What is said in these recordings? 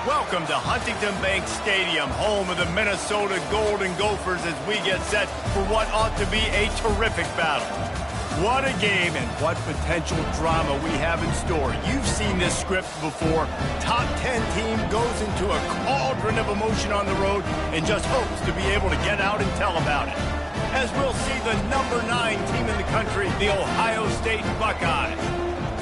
Welcome to Huntington Bank Stadium, home of the Minnesota Golden Gophers, as we get set for what ought to be a terrific battle. What a game and what potential drama we have in store. You've seen this script before. Top 10 team goes into a cauldron of emotion on the road and just hopes to be able to get out and tell about it. As we'll see the number 9 team in the country, the Ohio State Buckeyes,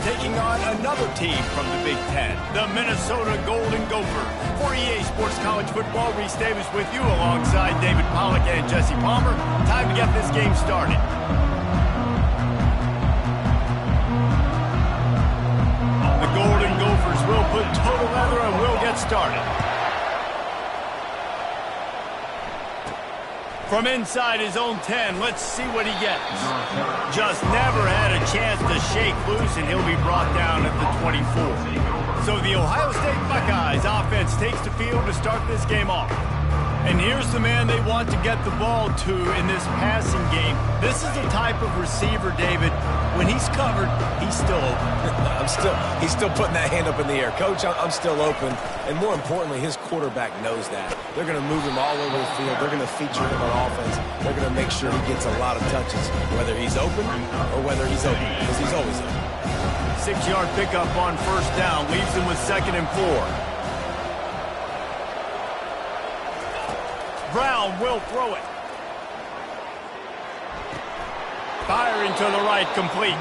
taking on another team from the Big Ten, the Minnesota Golden Gophers. For EA Sports College Football, Reese Davis with you alongside David Pollack and Jesse Palmer. Time to get this game started. The Golden Gophers will put total leather and we'll get started. From inside his own 10, let's see what he gets. Just never had a chance to shake loose, and he'll be brought down at the 24. So the Ohio State Buckeyes offense takes the field to start this game off. And here's the man they want to get the ball to in this passing game. This is the type of receiver, David, when he's covered, he's still open. He's still putting that hand up in the air. Coach, I'm still open. And more importantly, his quarterback knows that. They're going to move him all over the field. They're going to feature him on offense. They're going to make sure he gets a lot of touches, whether he's open or whether he's open, because he's always open. 6-yard pickup on first down leaves him with 2nd and 4. Brown will throw it. Firing to the right, complete.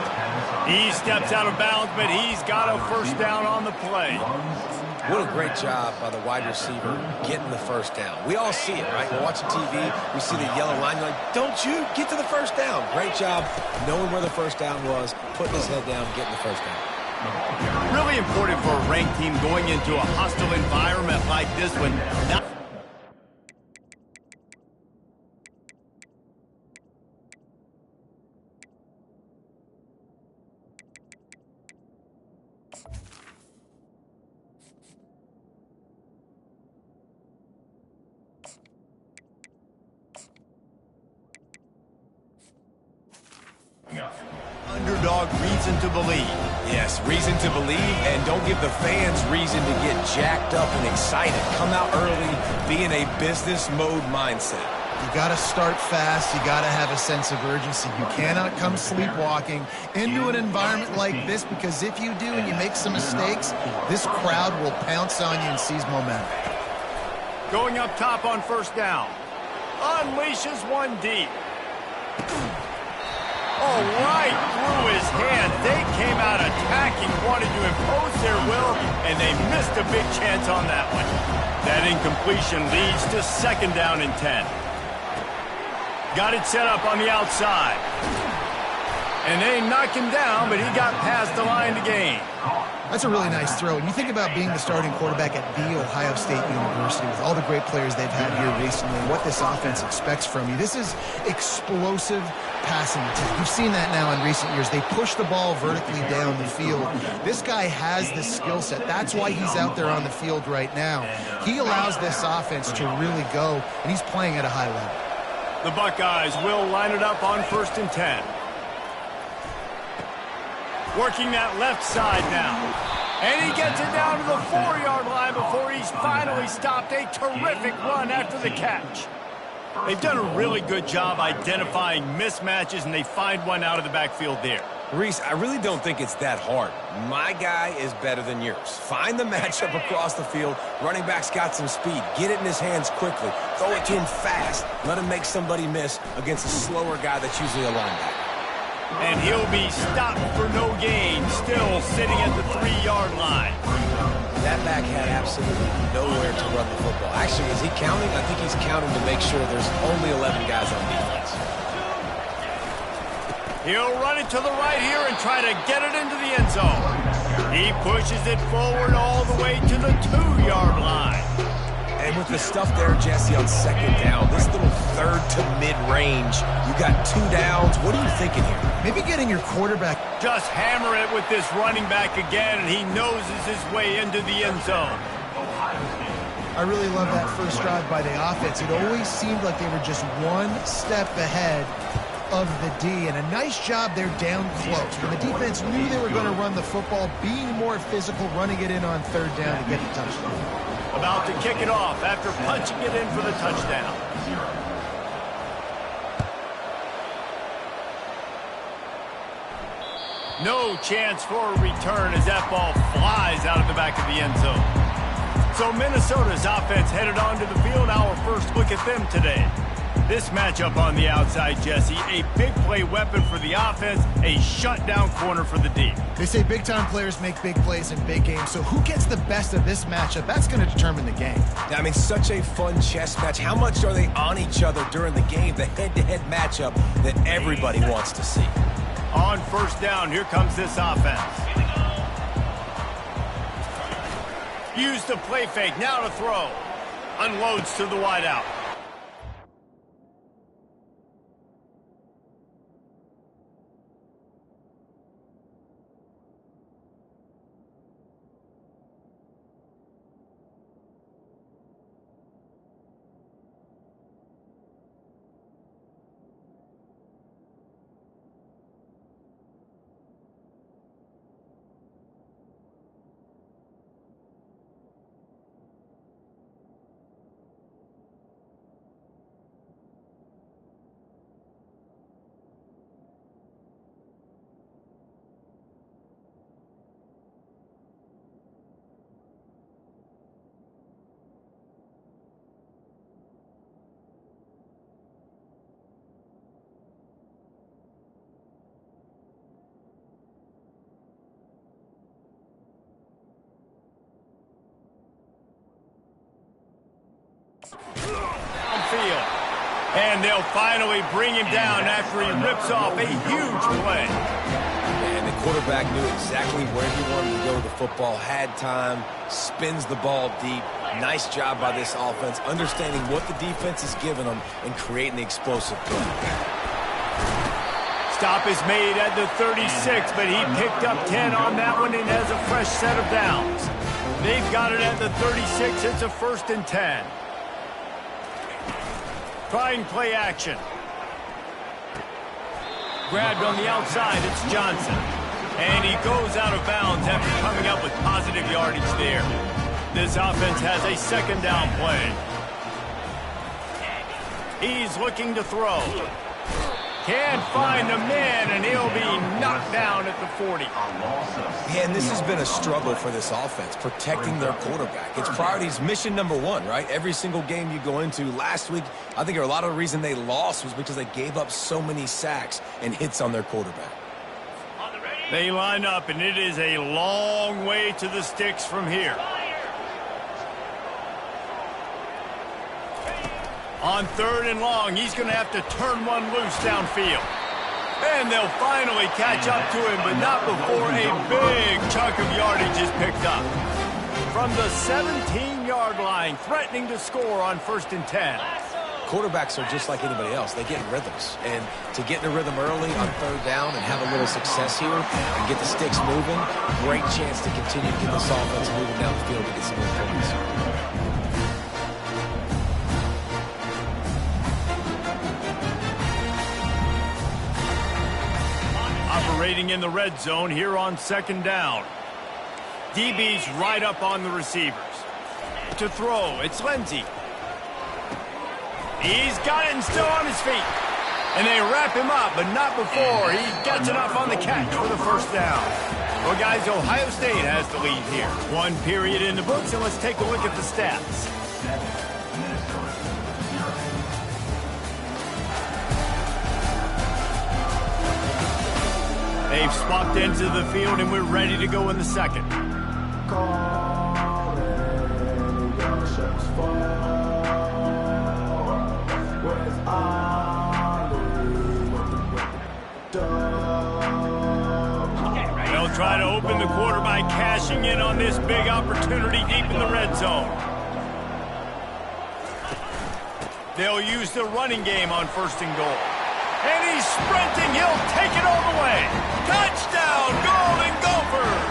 He steps out of bounds, but he's got a first down on the play. What a great job by the wide receiver getting the first down. We all see it, right? We're watching TV. We see the yellow line. You're like, don't you get to the first down. Great job knowing where the first down was, putting his head down, getting the first down. Really important for a ranked team going into a hostile environment like this one. Underdog reason to believe. Yes, reason to believe, and don't give the fans reason to get jacked up and excited. Come out early, be in a business mode mindset. You got to start fast. You got to have a sense of urgency. You cannot come sleepwalking into an environment like this, because if you do and you make some mistakes, this crowd will pounce on you and seize momentum. Going up top on first down. Unleashes one deep. Oh, right through his hand. They came out attacking, wanted to impose their will, and they missed a big chance on that one. That incompletion leads to 2nd down and 10. Got it set up on the outside. And they knocked him down, but he got past the line to gain. That's a really nice throw. And you think about being the starting quarterback at The Ohio State University with all the great players they've had here recently and what this offense expects from you. This is explosive passing attack. You've seen that now in recent years. They push the ball vertically down the field. This guy has the skill set. That's why he's out there on the field right now. He allows this offense to really go, and he's playing at a high level. The Buckeyes will line it up on 1st and 10. Working that left side now. And he gets it down to the 4-yard line before he's finally stopped. A terrific run after the catch. They've done a really good job identifying mismatches, and they find one out of the backfield there. Reese, I really don't think it's that hard. My guy is better than yours. Find the matchup across the field. Running back's got some speed. Get it in his hands quickly. Throw it to him fast. Let him make somebody miss against a slower guy that's usually a linebacker. And he'll be stopped for no gain, still sitting at the 3-yard line. That back had absolutely nowhere to run the football. Actually, is he counting? I think he's counting to make sure there's only 11 guys on defense. He'll run it to the right here and try to get it into the end zone. He pushes it forward all the way to the 2-yard line. And with the stuff there, Jesse, on 2nd down, this little 3rd to mid-range, you got 2 downs. What are you thinking here? Maybe getting your quarterback. Just hammer it with this running back again, and he noses his way into the end zone. I really love that first drive by the offense. It always seemed like they were just one step ahead of the D, and a nice job there down close. When the defense knew they were going to run the football, being more physical, running it in on 3rd down to get the touchdown. About to kick it off after punching it in for the touchdown. No chance for a return as that ball flies out of the back of the end zone. So Minnesota's offense headed onto the field. Our first look at them today. This matchup on the outside, Jesse, a big play weapon for the offense, a shutdown corner for the D. They say big-time players make big plays in big games, so who gets the best of this matchup? That's going to determine the game. I mean, such a fun chess match. How much are they on each other during the game? The head-to-head matchup that everybody wants to see. On first down, here comes this offense. Use the play fake, now to throw. Unloads to the wideout. Downfield. And they'll finally bring him down after he rips off a huge play. And the quarterback knew exactly where he wanted to go with the football, had time, spins the ball deep. Nice job by this offense, understanding what the defense is giving them and creating the explosive play. Stop is made at the 36, but he picked up 10 on that one and has a fresh set of downs. They've got it at the 36. It's a 1st and 10. Trying play action. Grabbed on the outside, it's Johnson. And he goes out of bounds after coming up with positive yardage there. This offense has a 2nd down play. He's looking to throw. Can't find the man, and he'll be knocked down at the 40. Yeah, and this has been a struggle for this offense, protecting their quarterback. It's priorities, mission number one, right? Every single game you go into. Last week, I think a lot of the reason they lost was because they gave up so many sacks and hits on their quarterback. They line up, and it is a long way to the sticks from here. On 3rd and long, he's going to have to turn one loose downfield. And they'll finally catch up to him, but not before a big chunk of yardage is picked up. From the 17-yard line, threatening to score on 1st and 10. Quarterbacks are just like anybody else. They get in rhythms. And to get in a rhythm early on 3rd down and have a little success here and get the sticks moving, great chance to continue to get this offense moving down the field to get some more points. Operating in the red zone here on 2nd down. DB's right up on the receivers. To throw, it's Lindsey. He's got it and still on his feet. And they wrap him up, but not before he gets enough on the catch for the 1st down. Well, guys, Ohio State has the lead here. 1 period in the books, and let's take a look at the stats. They've swapped into the field, and we're ready to go in the 2nd. They'll try to open the quarter by cashing in on this big opportunity deep in the red zone. They'll use the running game on 1st and goal. And he's sprinting. He'll take it all the way. Touchdown, Golden Gophers!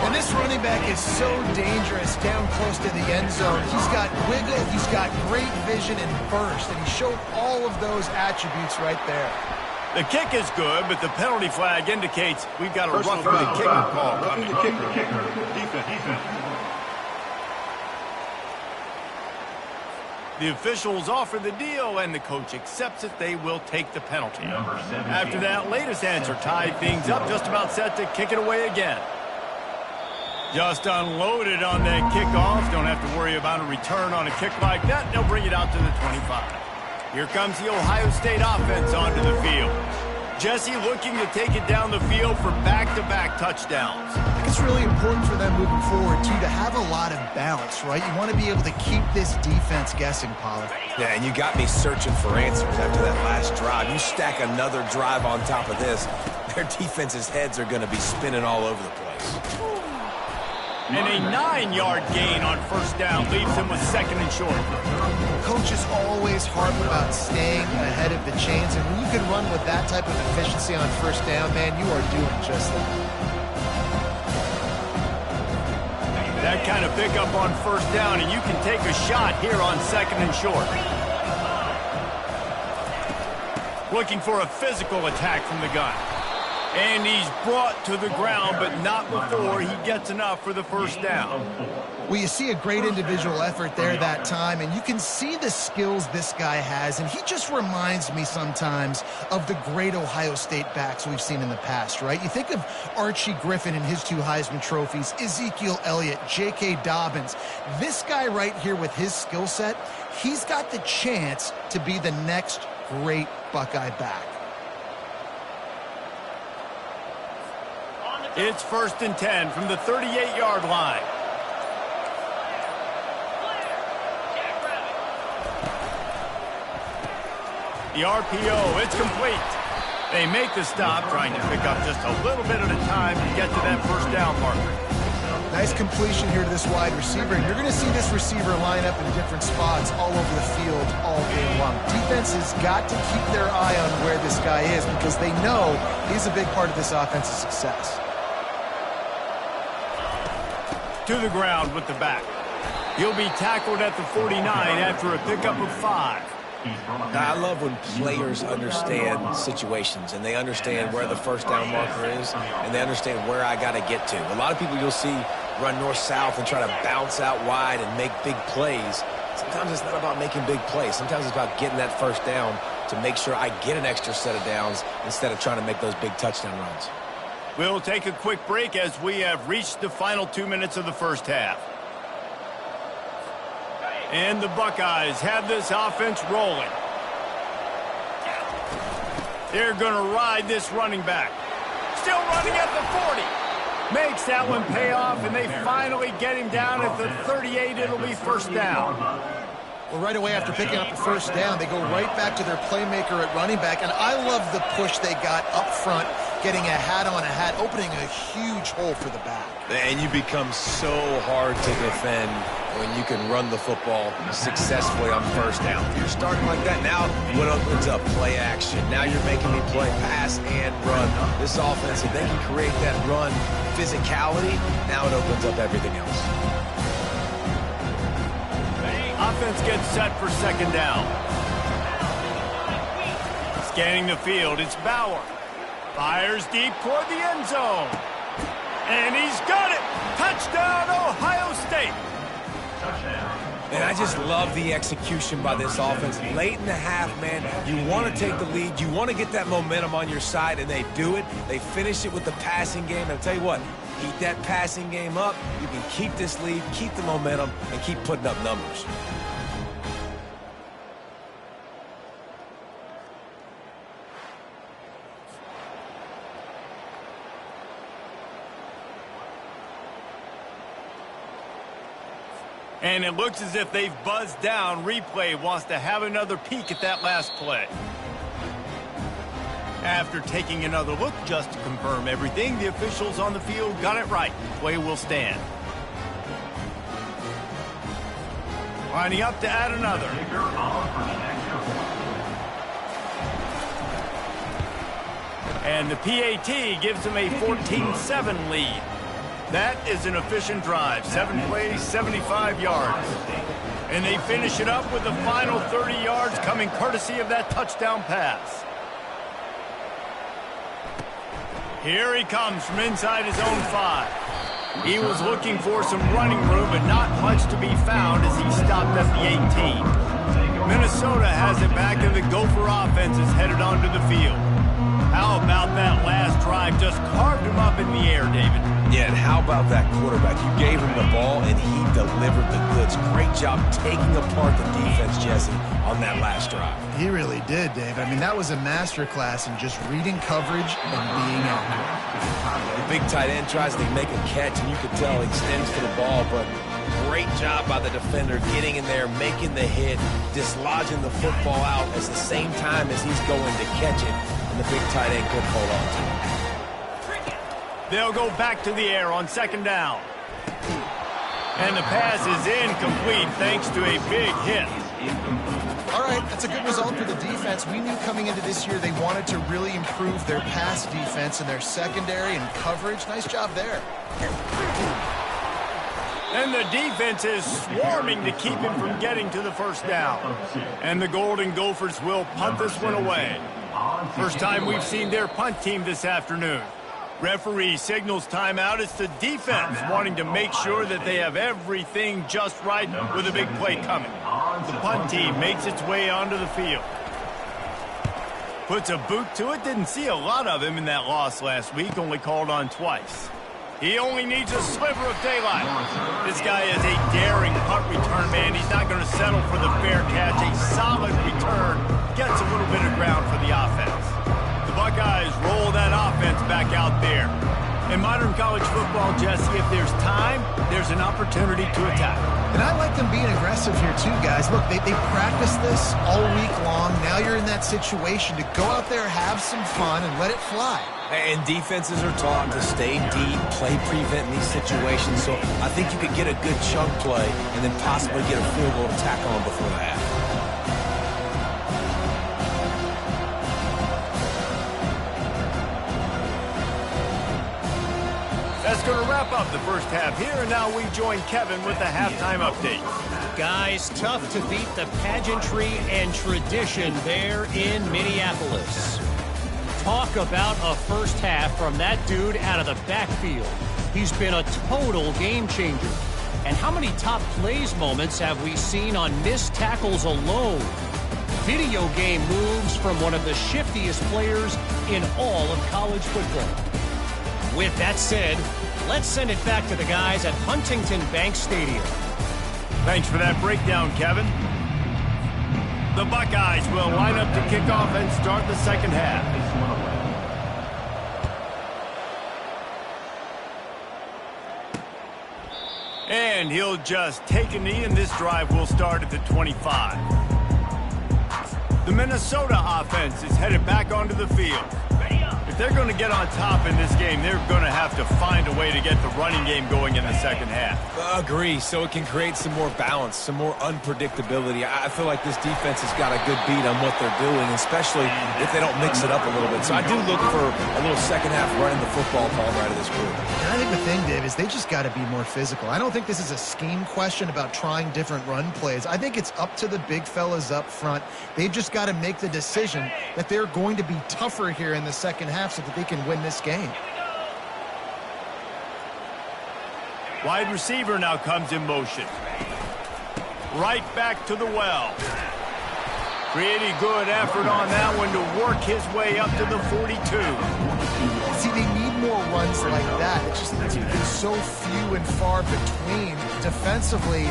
And this running back is so dangerous down close to the end zone. He's got wiggle, he's got great vision and burst, and he showed all of those attributes right there. The kick is good, but the penalty flag indicates we've got a roughing the kicker call coming. The officials offer the deal, and the coach accepts it. They will take the penalty. After that latest answer tied things up, just about set to kick it away again. Just unloaded on that kickoff. Don't have to worry about a return on a kick like that. They'll bring it out to the 25. Here comes the Ohio State offense onto the field. Jesse looking to take it down the field for back-to-back touchdowns. I think it's really important for them moving forward, too, to have a lot of balance, right? You want to be able to keep this defense guessing, Pollard. Yeah, and you got me searching for answers after that last drive. You stack another drive on top of this, their defense's heads are going to be spinning all over the place. And a 9-yard gain on first down leaves him with second and short. Coaches always harp about staying ahead of the chains, and when you can run with that type of efficiency on first down, man, you are doing just that. That kind of pickup on first down, and you can take a shot here on second and short. Looking for a physical attack from the gun. And he's brought to the ground, but not before he gets enough for the first down. Well, you see a great individual effort there that time, and you can see the skills this guy has, and he just reminds me sometimes of the great Ohio State backs we've seen in the past, right? You think of Archie Griffin and his 2 Heisman trophies, Ezekiel Elliott, J.K. Dobbins. This guy right here with his skill set, he's got the chance to be the next great Buckeye back. It's first and 10 from the 38-yard line. The RPO, it's complete. They make the stop, trying to pick up just a little bit at a time to get to that first down marker. Nice completion here to this wide receiver, and you're going to see this receiver line up in different spots all over the field all game long. Defense has got to keep their eye on where this guy is because they know he's a big part of this offense's success. To the ground with the back. He'll be tackled at the 49 after a pickup of 5. I love when players understand situations and they understand where the first down marker is and they understand where I got to get to. A lot of people you'll see run north-south and try to bounce out wide and make big plays. Sometimes it's not about making big plays. Sometimes it's about getting that first down to make sure I get an extra set of downs instead of trying to make those big touchdown runs. We'll take a quick break as we have reached the final 2 minutes of the first half. And the Buckeyes have this offense rolling. They're going to ride this running back. Still running at the 40. Makes that one pay off, and they finally get him down at the 38. It'll be first down. Well, right away after picking up the first down, they go right back to their playmaker at running back. And I love the push they got up front, getting a hat on a hat, opening a huge hole for the back. And you become so hard to defend when you can run the football successfully on first down. If you're starting like that, now what opens up? Play action. Now you're making me play pass and run. This offense, if they can create that run physicality, now it opens up everything else. Offense gets set for second down. Scanning the field, it's Bauer. Fires deep toward the end zone. And he's got it! Touchdown, Ohio State! And I just love the execution by this offense. Late in the half, man, you want to take the lead. You want to get that momentum on your side, and they do it. They finish it with the passing game. And I'll tell you what, keep that passing game up. You can keep this lead, keep the momentum, and keep putting up numbers. And it looks as if they've buzzed down. Replay wants to have another peek at that last play. After taking another look just to confirm everything, the officials on the field got it right. Play will stand. Lining up to add another. And the PAT gives them a 14-7 lead. That is an efficient drive. 7 plays, 75 yards. And they finish it up with the final 30 yards coming courtesy of that touchdown pass. Here he comes from inside his own 5. He was looking for some running room, but not much to be found as he stopped at the 18. Minnesota has it back, and the Gopher offense is headed onto the field. How about that last drive? Just carved him up in the air, David. Yeah, and how about that quarterback? You gave him the ball, and he delivered the goods. Great job taking apart the defense, Jesse, on that last drive. He really did, Dave. I mean, that was a masterclass in just reading coverage and being accurate. The big tight end tries to make a catch, and you can tell he extends to the ball, but great job by the defender getting in there, making the hit, dislodging the football out at the same time as he's going to catch it, and the big tight end couldn't hold on to it. They'll go back to the air on second down. And the pass is incomplete thanks to a big hit. All right, that's a good result for the defense. We knew coming into this year they wanted to really improve their pass defense and their secondary and coverage. Nice job there. And the defense is swarming to keep him from getting to the first down. And the Golden Gophers will punt this one away. First time we've seen their punt team this afternoon. Referee signals timeout. It's the defense wanting to make sure that they have everything just right with a big play coming. The punt team makes its way onto the field. Puts a boot to it. Didn't see a lot of him in that loss last week. Only called on twice. He only needs a sliver of daylight. This guy is a daring punt return man. He's not going to settle for the fair catch. A solid return. Gets a little bit of ground for the offense. The Buckeyes roll that offense back out there. In modern college football, Jesse, if there's time, there's an opportunity to attack. And I like them being aggressive here too, guys. Look, they practiced this all week long. Now you're in that situation to go out there, have some fun, and let it fly. And defenses are taught to stay deep, play prevent in these situations. So I think you could get a good chunk play and then possibly get a field goal to tack on before the half. That's going to wrap up the first half here, and now we join Kevin with the halftime update. Guys, tough to beat the pageantry and tradition there in Minneapolis. Talk about a first half from that dude out of the backfield. He's been a total game changer. And how many top plays moments have we seen on missed tackles alone? Video game moves from one of the shiftiest players in all of college football. With that said, let's send it back to the guys at Huntington Bank Stadium. Thanks for that breakdown, Kevin. The Buckeyes will line up to kick off and start the second half. And he'll just take a knee, and this drive will start at the 25. The Minnesota offense is headed back onto the field. If they're going to get on top in this game, they're going to have to find a way to get the running game going in the second half. Agree, so it can create some more balance, some more unpredictability. I feel like this defense has got a good beat on what they're doing, especially if they don't mix it up a little bit. So I do look for a little second half running the football call right of this group. And I think the thing, Dave, is they just got to be more physical. I don't think this is a scheme question about trying different run plays. I think it's up to the big fellas up front. They've just got to make the decision that they're going to be tougher here in the second half so that they can win this game. Wide receiver now comes in motion. Right back to the well. Pretty good effort on that one to work his way up to the 42. See, they need more runs like that. It's just it's been so few and far between. Defensively,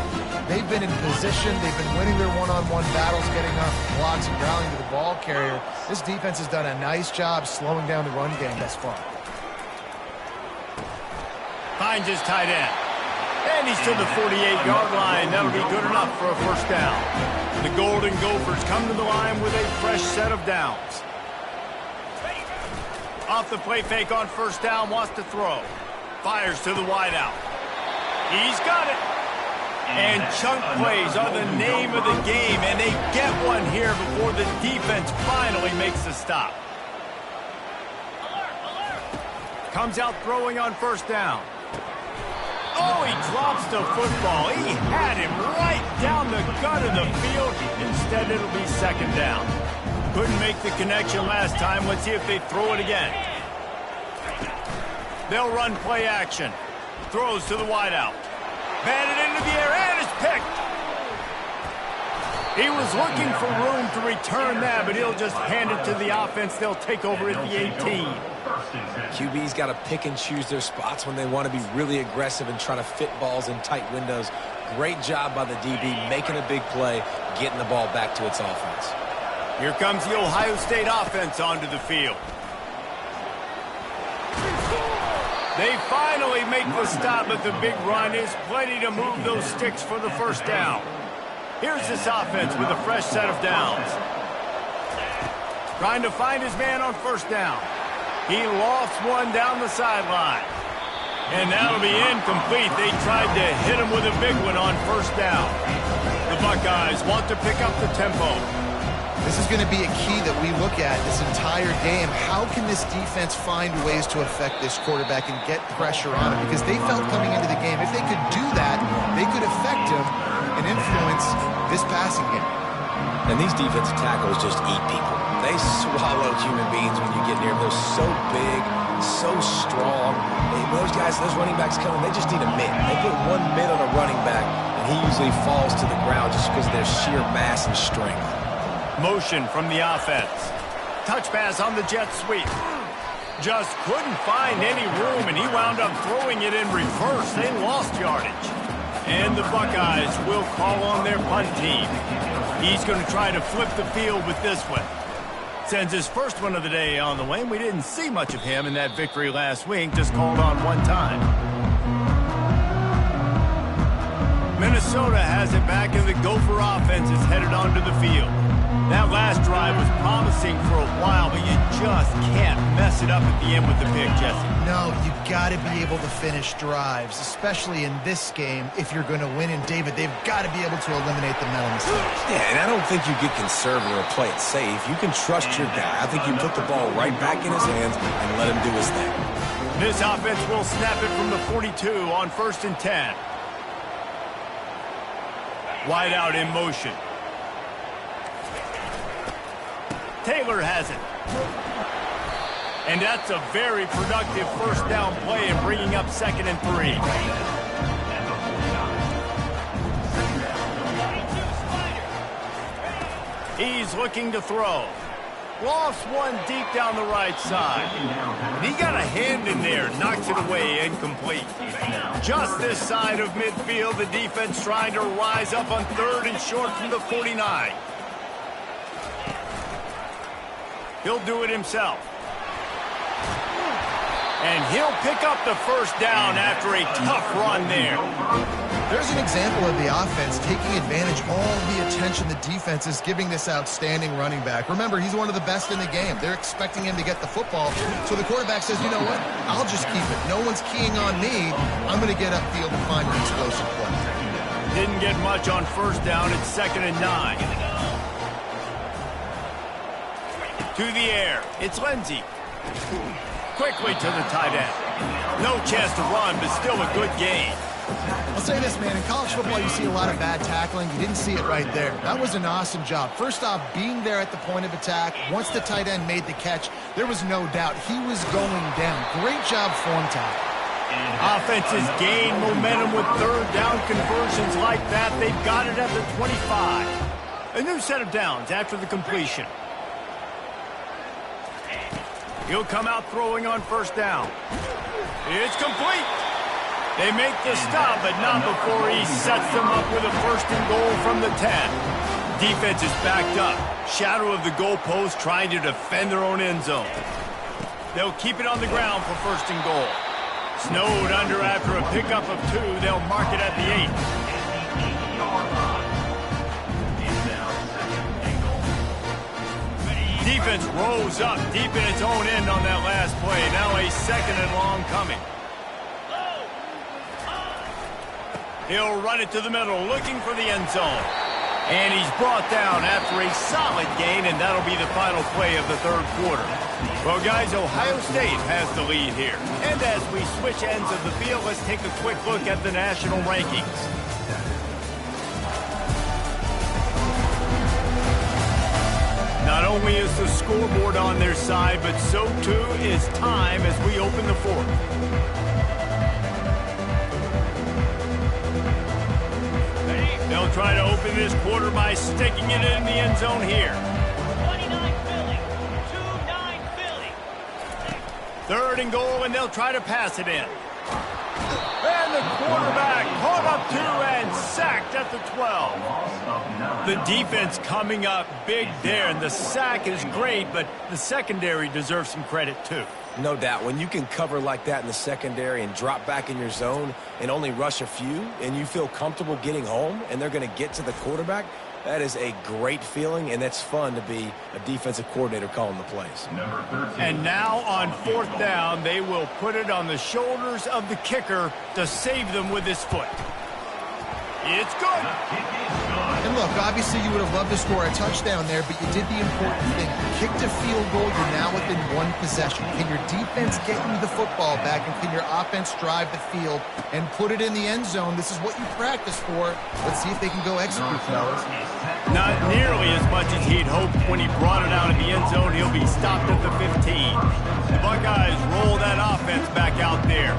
they've been in position. They've been winning their one-on-one battles, getting off blocks and rallying to the ball carrier. This defense has done a nice job slowing down the run game thus far. Finds his tight end. And he's to the 48-yard line. That'll be good enough for a first down. The Golden Gophers come to the line with a fresh set of downs. Off the play fake on first down, wants to throw. Fires to the wideout. He's got it. And chunk plays are the name of the game, and they get one here before the defense finally makes the stop. Comes out throwing on first down. Oh, he drops the football. He had him right down the gut of the field. Instead, it'll be second down. Couldn't make the connection last time. Let's see if they throw it again. They'll run play action. throws to the wideout. Batted into the air, and it's picked. He was looking for room to return that, but he'll just hand it to the offense. They'll take over at the 18. QB's got to pick and choose their spots when they want to be really aggressive and try to fit balls in tight windows. Great job by the DB making a big play, getting the ball back to its offense. Here comes the Ohio State offense onto the field. They finally make the stop, but the big run is plenty to move those sticks for the first down. Here's this offense with a fresh set of downs. Trying to find his man on first down. He lofts one down the sideline. And that'll be incomplete. They tried to hit him with a big one on first down. The Buckeyes want to pick up the tempo. This is going to be a key that we look at this entire game. How can this defense find ways to affect this quarterback and get pressure on him? Because they felt coming into the game, if they could do that, they could affect him and influence this passing game. And these defensive tackles just eat people. They swallow human beings when you get near them. They're so big, so strong. Those guys, those running backs coming, they just need a mid. They put one mid on a running back, and he usually falls to the ground just because of their sheer mass and strength. Motion from the offense. Touch pass on the jet sweep. Just couldn't find any room, and he wound up throwing it in reverse. They lost yardage. And the Buckeyes will call on their punt team. He's going to try to flip the field with this one. Sends his first one of the day on the way, and we didn't see much of him in that victory last week, just called on one time. Minnesota has it back, and the Gopher offense is headed onto the field. That last drive was promising for a while, but you just can't mess it up at the end with the pick, Jesse. No, you've got to be able to finish drives, especially in this game if you're going to win. And, David, they've got to be able to eliminate the mental mistakes. Yeah, and I don't think you get conservative or play it safe. You can trust your guy. I think you put the ball right back in his hands and let him do his thing. This offense will snap it from the 42 on 1st and 10. Wide out in motion. Taylor has it. And that's a very productive first down play and bringing up 2nd and 3. He's looking to throw. Lofts one deep down the right side. And he got a hand in there, knocks it away, incomplete. Just this side of midfield, the defense trying to rise up on 3rd and short from the 49. He'll do it himself. And he'll pick up the first down after a tough run there. There's an example of the offense taking advantage of all the attention the defense is giving this outstanding running back. Remember, he's one of the best in the game. They're expecting him to get the football. So the quarterback says, you know what? I'll just keep it. No one's keying on me. I'm going to get upfield and find an explosive play. Didn't get much on first down. It's 2nd and 9. To the air. It's Lindsey. Quickly to the tight end. No chance to run, but still a good game. I'll say this, man. In college football, you see a lot of bad tackling. You didn't see it right there. That was an awesome job. First off, being there at the point of attack. Once the tight end made the catch, there was no doubt he was going down. Great job form tackle. Offenses gain momentum with 3rd down conversions like that. They've got it at the 25. A new set of downs after the completion. He'll come out throwing on first down. It's complete. They make the stop, but not before he sets them up with a 1st and goal from the 10. Defense is backed up. Shadow of the goalpost trying to defend their own end zone. They'll keep it on the ground for 1st and goal. Snowed under after a pickup of 2. They'll mark it at the 8. Defense rose up deep in its own end on that last play. Now a 2nd and long coming. He'll run it to the middle, looking for the end zone. And he's brought down after a solid gain, and that'll be the final play of the 3rd quarter. Well, guys, Ohio State has the lead here. And as we switch ends of the field, let's take a quick look at the national rankings. Not only is the scoreboard on their side, but so too is time as we open the 4th. They'll try to open this quarter by sticking it in the end zone here. 29 Philly. 2-9 Philly. 3rd and goal, and they'll try to pass it in. And the quarterback caught up to and sacked at the 12. The defense coming up big there, and the sack is great, but the secondary deserves some credit too. No doubt. When you can cover like that in the secondary and drop back in your zone and only rush a few, and you feel comfortable getting home, and they're going to get to the quarterback, that is a great feeling, and that's fun to be a defensive coordinator calling the plays. And now on 4th down, they will put it on the shoulders of the kicker to save them with his foot. It's good. And look, obviously you would have loved to score a touchdown there, but you did the important thing. You kicked a field goal, you're now within one possession. Can your defense get you the football back, and can your offense drive the field and put it in the end zone? This is what you practice for. Let's see if they can go execute, fellas. Not nearly as much as he'd hoped when he brought it out in the end zone. He'll be stopped at the 15. The Buckeyes roll that offense back out there.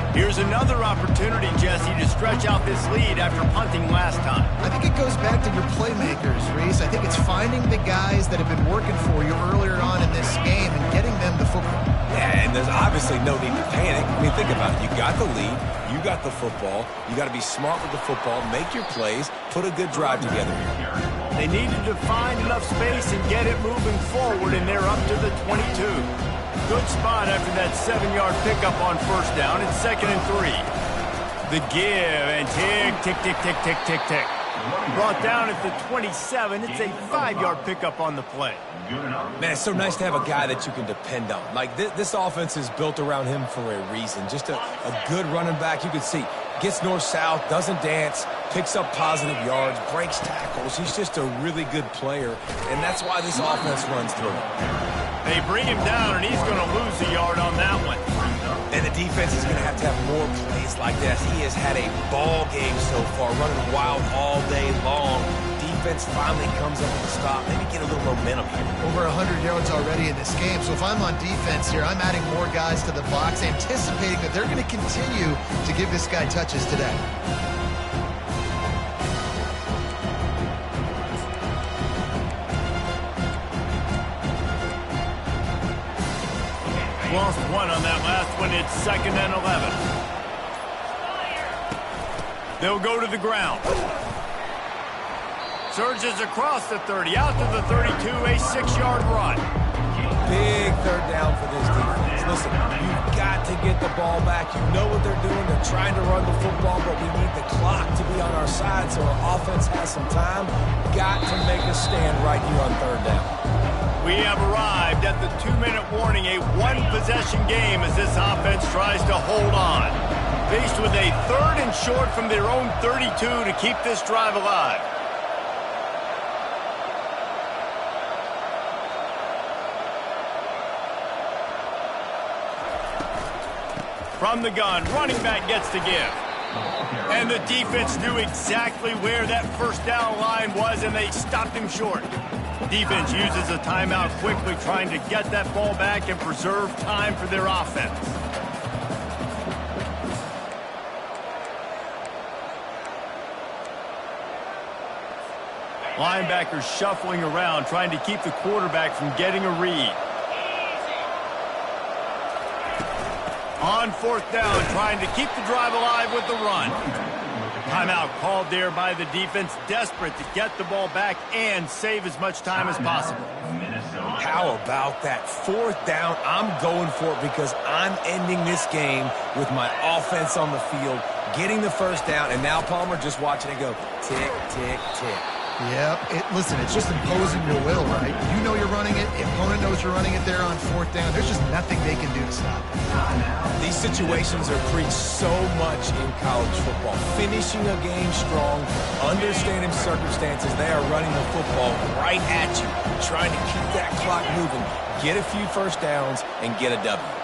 Here's another opportunity, Jesse, to stretch out this lead after punting last time. I think it goes back to your playmakers, Reese. I think it's finding the guys that have been working for you earlier on in this game and getting them the football. Yeah, and there's obviously no need to panic. I mean, think about it. You got the lead. You got the football. You got to be smart with the football, make your plays, put a good drive together here. They needed to find enough space and get it moving forward, and they're up to the 22. Good spot after that 7-yard pickup on 1st down. It's 2nd and 3. The give and tick, tick, tick, tick, tick, tick, tick. Brought down at the 27. It's a 5-yard pickup on the play. Man, it's so nice to have a guy that you can depend on. Like, this offense is built around him for a reason. Just a good running back. You can see, gets north-south, doesn't dance, picks up positive yards, breaks tackles. He's just a really good player, and that's why this offense runs through him. They bring him down, and he's going to lose a yard on that one. And the defense is going to have more plays like this. He has had a ball game so far, running wild all day long. Defense finally comes up with a stop. Maybe get a little momentum here. Over 100 yards already in this game. So if I'm on defense here, I'm adding more guys to the box, anticipating that they're going to continue to give this guy touches today. Lost one on that last one. It's 2nd and 11. They'll go to the ground. Surges across the 30, out to the 32, a 6-yard run. Big 3rd down for this defense. Listen, you've got to get the ball back. You know what they're doing. They're trying to run the football, but we need the clock to be on our side so our offense has some time. Got to make a stand right here on 3rd down. We have arrived at the 2-minute warning, a 1-possession game as this offense tries to hold on. Faced with a 3rd and short from their own 32 to keep this drive alive. From the gun, running back gets to give. And the defense knew exactly where that 1st down line was, and they stopped him short. Defense uses a timeout quickly, trying to get that ball back and preserve time for their offense. Linebackers shuffling around, trying to keep the quarterback from getting a read. On 4th down, trying to keep the drive alive with the run. Timeout called there by the defense, desperate to get the ball back and save as much time as possible. How about that 4th down? I'm going for it because I'm ending this game with my offense on the field, getting the 1st down, and now Palmer just watching it go tick, tick, tick. Yeah, listen, it's just imposing your will, right? You know you're running it. The opponent knows you're running it there on 4th down. There's just nothing they can do to stop it. These situations are preached so much in college football. Finishing a game strong, understanding circumstances. They are running the football right at you, trying to keep that clock moving, get a few 1st downs, and get a W.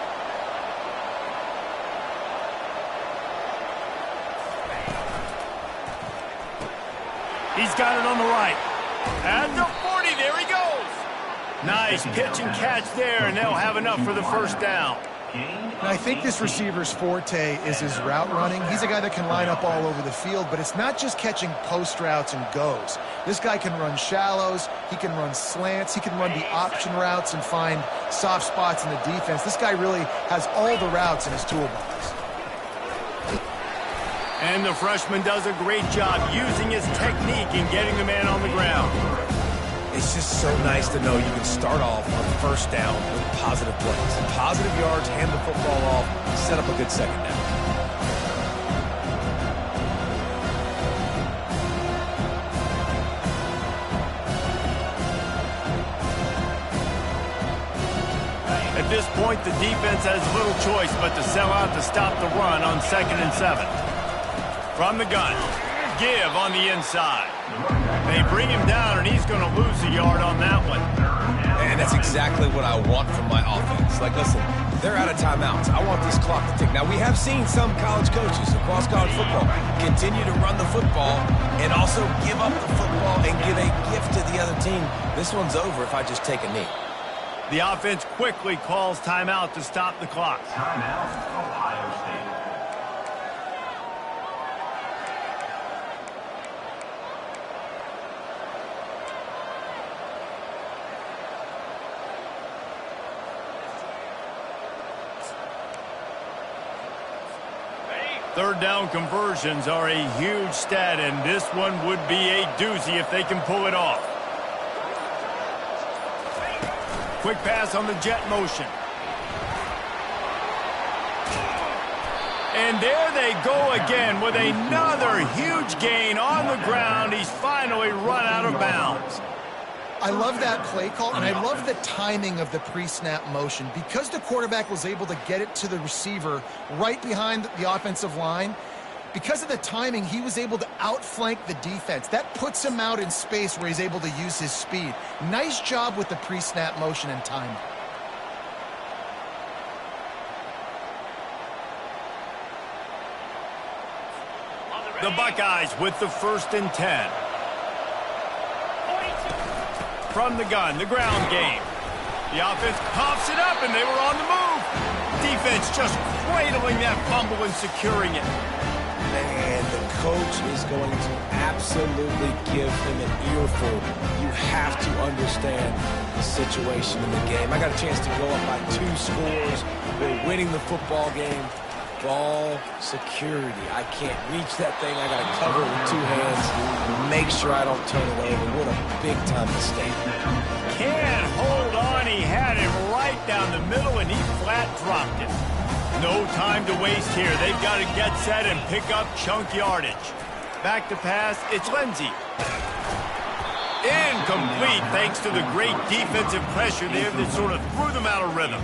He's got it on the right. At the 40, there he goes. Nice pitch and catch there, and they'll have enough for the 1st down. And I think this receiver's forte is his route running. He's a guy that can line up all over the field, but it's not just catching post routes and goes. This guy can run shallows, he can run slants, he can run the option routes and find soft spots in the defense. This guy really has all the routes in his toolbox. And the freshman does a great job using his technique and getting the man on the ground. It's just so nice to know you can start off on first down with positive plays. Positive yards, hand the football off, set up a good second down. At this point, the defense has little choice but to sell out to stop the run on 2nd and 7. From the gun, give on the inside. They bring him down, and he's going to lose a yard on that one. And that's exactly what I want from my offense. Like, listen, they're out of timeouts. I want this clock to tick. Now, we have seen some college coaches across college football continue to run the football and also give up the football and give a gift to the other team. This one's over if I just take a knee. The offense quickly calls timeout to stop the clock. Timeout, Ohio State. Third down conversions are a huge stat, and this one would be a doozy if they can pull it off. Quick pass on the jet motion. And there they go again with another huge gain on the ground. He's finally run out of bounds. I love that play call, and I love the timing of the pre-snap motion. Because the quarterback was able to get it to the receiver right behind the offensive line, because of the timing, he was able to outflank the defense. That puts him out in space where he's able to use his speed. Nice job with the pre-snap motion and timing. The Buckeyes with the 1st and 10. From the gun, the ground game. The offense pops it up, and they were on the move. Defense just cradling that fumble and securing it. Man, the coach is going to absolutely give him an earful. You have to understand the situation in the game. I got a chance to go up by 2 scores. We're winning the football game. Ball security. I can't reach that thing. I got to cover it with 2 hands. Make sure I don't turn it over. What a big-time mistake. Can't hold on. He had it right down the middle, and he flat dropped it. No time to waste here. They've got to get set and pick up chunk yardage. Back to pass. It's Lindsey. Incomplete thanks to the great defensive pressure there that sort of threw them out of rhythm.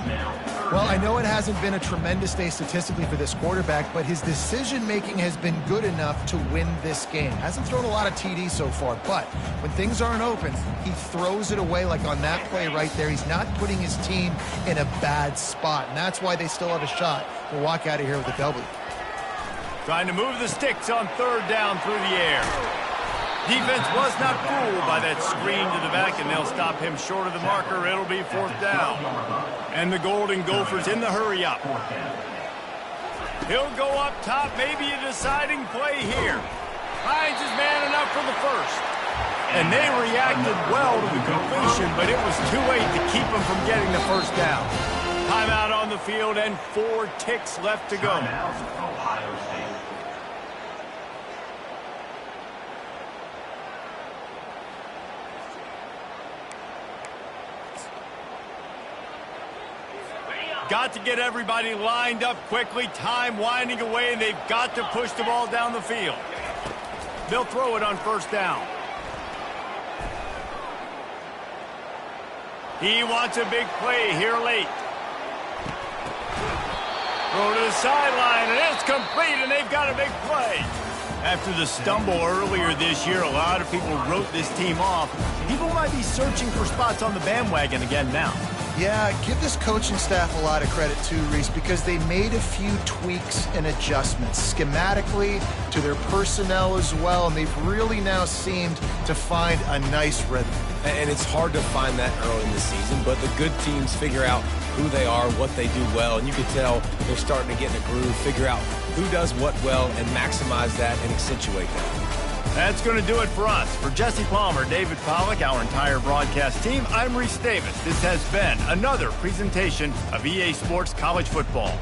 Well, I know it hasn't been a tremendous day statistically for this quarterback, but his decision-making has been good enough to win this game. Hasn't thrown a lot of TDs so far, but when things aren't open, he throws it away like on that play right there. He's not putting his team in a bad spot, and that's why they still have a shot to walk out of here with a W. Trying to move the sticks on 3rd down through the air. Defense was not fooled by that screen to the back, and they'll stop him short of the marker. It'll be 4th down. And the Golden Gophers in the hurry-up. He'll go up top, maybe a deciding play here. Finds his man enough for the 1st. And they reacted well to the completion, but it was too late to keep him from getting the 1st down. Timeout on the field and 4 ticks left to go. Ohio State. Got to get everybody lined up quickly. Time winding away, and they've got to push the ball down the field. They'll throw it on 1st down. He wants a big play here late. Throw to the sideline, and it's complete, and they've got a big play. After the stumble earlier this year, a lot of people wrote this team off. People might be searching for spots on the bandwagon again now. Yeah, give this coaching staff a lot of credit too, Reese, because they made a few tweaks and adjustments schematically to their personnel as well, and they've really now seemed to find a nice rhythm. And it's hard to find that early in the season, but the good teams figure out who they are, what they do well, and you can tell they're starting to get in a groove, figure out who does what well, and maximize that and accentuate that. That's going to do it for us. For Jesse Palmer, David Pollack, our entire broadcast team, I'm Reese Davis. This has been another presentation of EA Sports College Football.